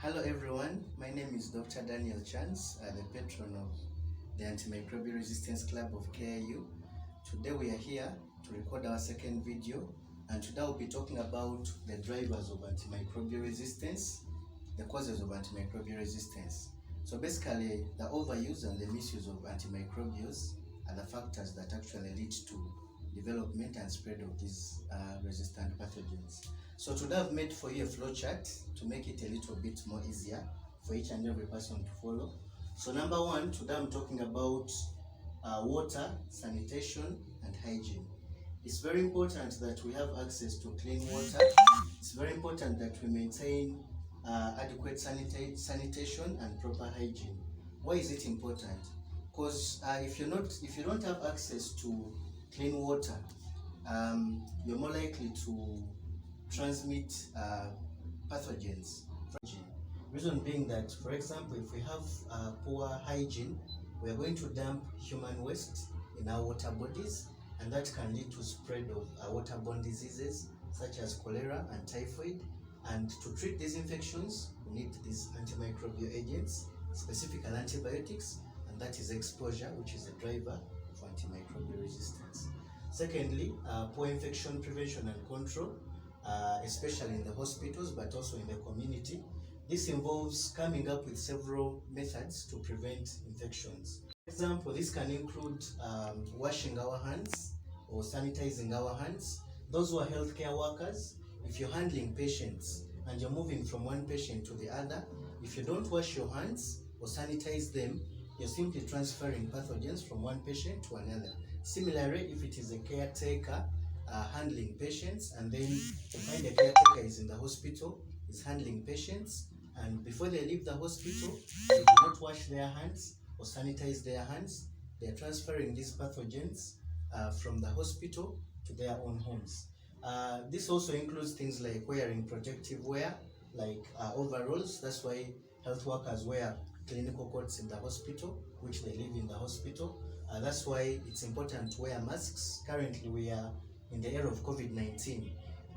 Hello everyone, my name is Dr. Daniel Chance, the patron of the Antimicrobial Resistance Club of KIU. Today we are here to record our second video, and today we'll be talking about the drivers of antimicrobial resistance, the causes of antimicrobial resistance. So basically, the overuse and the misuse of antimicrobials are the factors that actually lead to development and spread of these resistant pathogens. So today I've made for you a flow chart to make it a little bit more easier for each and every person to follow. So number one, today I'm talking about water, sanitation and hygiene. It's very important that we have access to clean water. It's very important that we maintain adequate sanitation and proper hygiene. Why is it important? Because if you don't have access to clean water, you're more likely to transmit pathogens. Reason being that, for example, if we have poor hygiene, we are going to dump human waste in our water bodies, and that can lead to spread of waterborne diseases such as cholera and typhoid. And to treat these infections, we need these antimicrobial agents, specifically antibiotics, and that is exposure, which is a driver for antimicrobial resistance. Secondly, poor infection prevention and control, especially in the hospitals, but also in the community. This involves coming up with several methods to prevent infections. For example, this can include washing our hands or sanitizing our hands. Those who are healthcare workers, if you're handling patients and you're moving from one patient to the other, if you don't wash your hands or sanitize them, you're simply transferring pathogens from one patient to another. Similarly, if it is a caretaker handling patients, and then you find the caretaker is in the hospital, is handling patients, and before they leave the hospital, they do not wash their hands or sanitize their hands, they are transferring these pathogens from the hospital to their own homes. This also includes things like wearing protective wear, like overalls. That's why health workers wear clinical coats in the hospital, which they live in the hospital. That's why it's important to wear masks. Currently, we are in the era of COVID-19,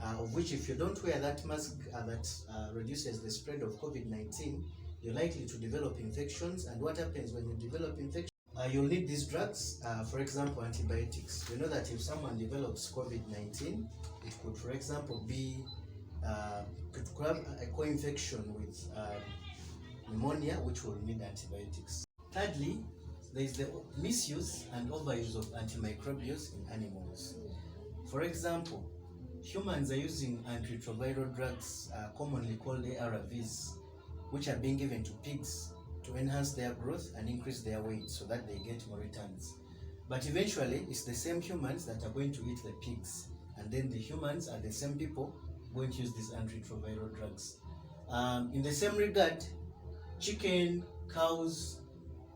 of which if you don't wear that mask that reduces the spread of COVID-19, you're likely to develop infections. And what happens when you develop infections? You'll need these drugs, for example, antibiotics. You know that if someone develops COVID-19, it could, for example, be could have a co-infection with pneumonia, which will need antibiotics. Thirdly, there is the misuse and overuse of antimicrobials in animals. For example, humans are using antiretroviral drugs, commonly called ARVs, which are being given to pigs to enhance their growth and increase their weight so that they get more returns. But eventually, it's the same humans that are going to eat the pigs, and then the humans are the same people going to use these antiretroviral drugs. In the same regard, chicken, cows,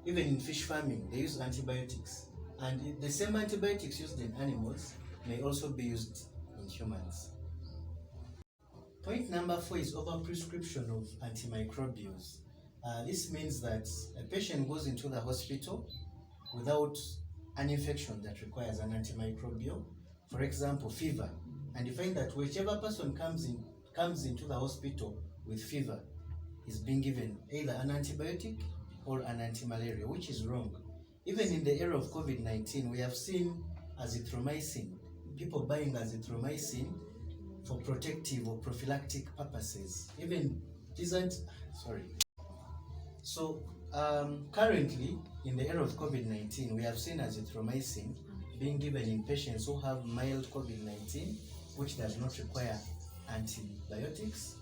even in fish farming, they use antibiotics. And the same antibiotics used in animals may also be used in humans. Point number 4 is overprescription of antimicrobials. This means that a patient goes into the hospital without an infection that requires an antimicrobial, for example, fever, and you find that whichever person comes into the hospital with fever is being given either an antibiotic or an anti-malaria, which is wrong. Even in the era of COVID-19, we have seen azithromycin, people buying azithromycin for protective or prophylactic purposes. Even So currently, in the era of COVID-19, we have seen azithromycin being given in patients who have mild COVID-19, which does not require antibiotics.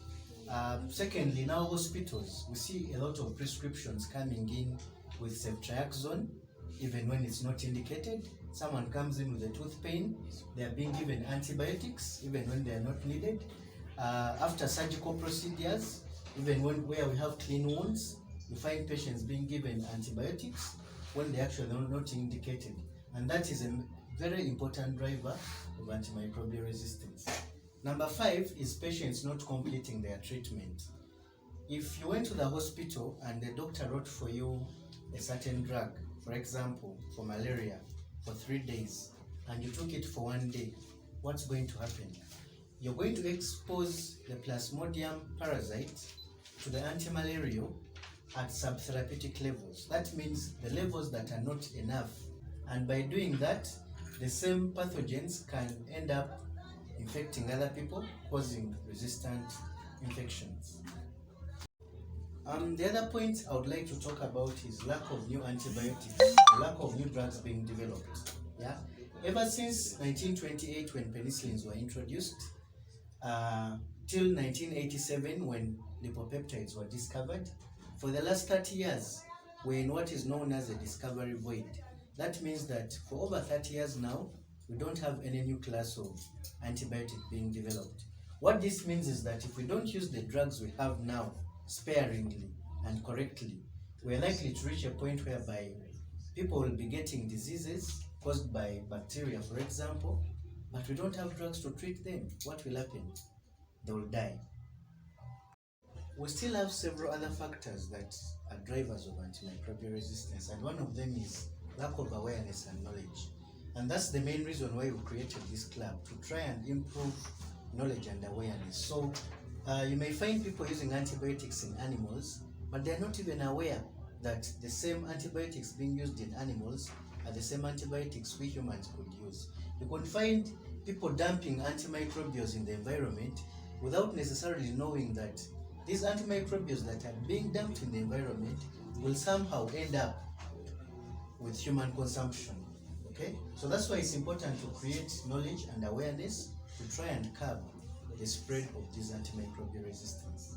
Secondly, in our hospitals, we see a lot of prescriptions coming in with ceftriaxone, even when it's not indicated. Someone comes in with a tooth pain, they are being given antibiotics, even when they are not needed. After surgical procedures, even where we have clean wounds, you find patients being given antibiotics when they actually are not indicated. And that is a very important driver of antimicrobial resistance. Number 5 is patients not completing their treatment. If you went to the hospital and the doctor wrote for you a certain drug, for example, for malaria, for 3 days, and you took it for 1 day, what's going to happen? You're going to expose the Plasmodium parasite to the antimalarial at subtherapeutic levels. That means the levels that are not enough. And by doing that, the same pathogens can end up infecting other people, causing resistant infections. The other point I would like to talk about is lack of new antibiotics, lack of new drugs being developed. Yeah, ever since 1928 when penicillins were introduced, till 1987 when lipopeptides were discovered, for the last 30 years, we're in what is known as a discovery void. That means that for over 30 years now, we don't have any new class of antibiotic being developed. What this means is that if we don't use the drugs we have now sparingly and correctly, we're likely to reach a point whereby people will be getting diseases caused by bacteria, for example, but we don't have drugs to treat them. What will happen? They will die. We still have several other factors that are drivers of antimicrobial resistance, and one of them is lack of awareness and knowledge. And that's the main reason why we created this club, to try and improve knowledge and awareness. So you may find people using antibiotics in animals, but they're not even aware that the same antibiotics being used in animals are the same antibiotics we humans could use. You can find people dumping antimicrobials in the environment without necessarily knowing that these antimicrobials that are being dumped in the environment will somehow end up with human consumption. Okay, so that's why it's important to create knowledge and awareness to try and curb the spread of this antimicrobial resistance.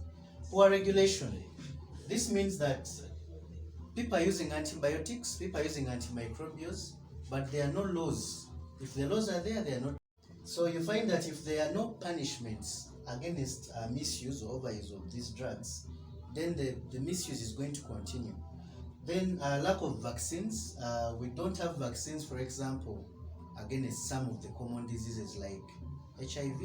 Poor regulation. This means that people are using antibiotics, people are using antimicrobials, but there are no laws. If the laws are there, they are not. So you find that if there are no punishments against misuse or overuse of these drugs, then the misuse is going to continue. Then lack of vaccines. We don't have vaccines, for example, against some of the common diseases like HIV.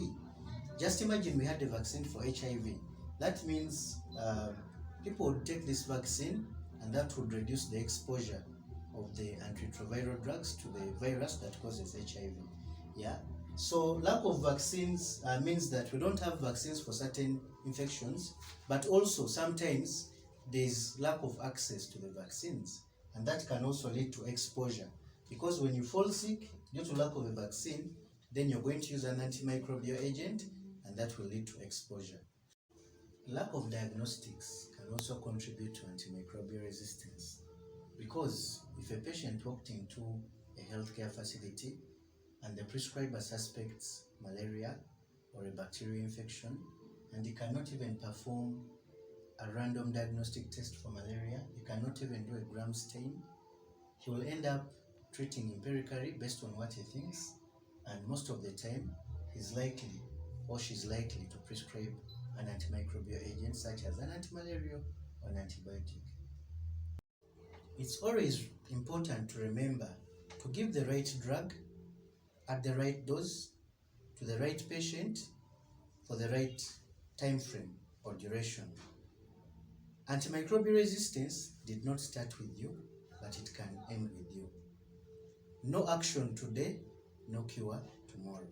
Just imagine we had a vaccine for HIV. That means people would take this vaccine and that would reduce the exposure of the antiretroviral drugs to the virus that causes HIV. Yeah. So lack of vaccines means that we don't have vaccines for certain infections, but also sometimes there's lack of access to the vaccines, and that can also lead to exposure, because when you fall sick due to lack of a vaccine, then you're going to use an antimicrobial agent, and that will lead to exposure. Lack of diagnostics can also contribute to antimicrobial resistance, because if a patient walked into a healthcare facility and the prescriber suspects malaria or a bacterial infection, and he cannot even perform a random diagnostic test for malaria, he cannot even do a gram stain, he will end up treating empirically based on what he thinks, and most of the time he's likely or she's likely to prescribe an antimicrobial agent such as an antimalarial or an antibiotic. It's always important to remember to give the right drug at the right dose to the right patient for the right time frame or duration. Antimicrobial resistance did not start with you, but it can end with you. No action today, no cure tomorrow.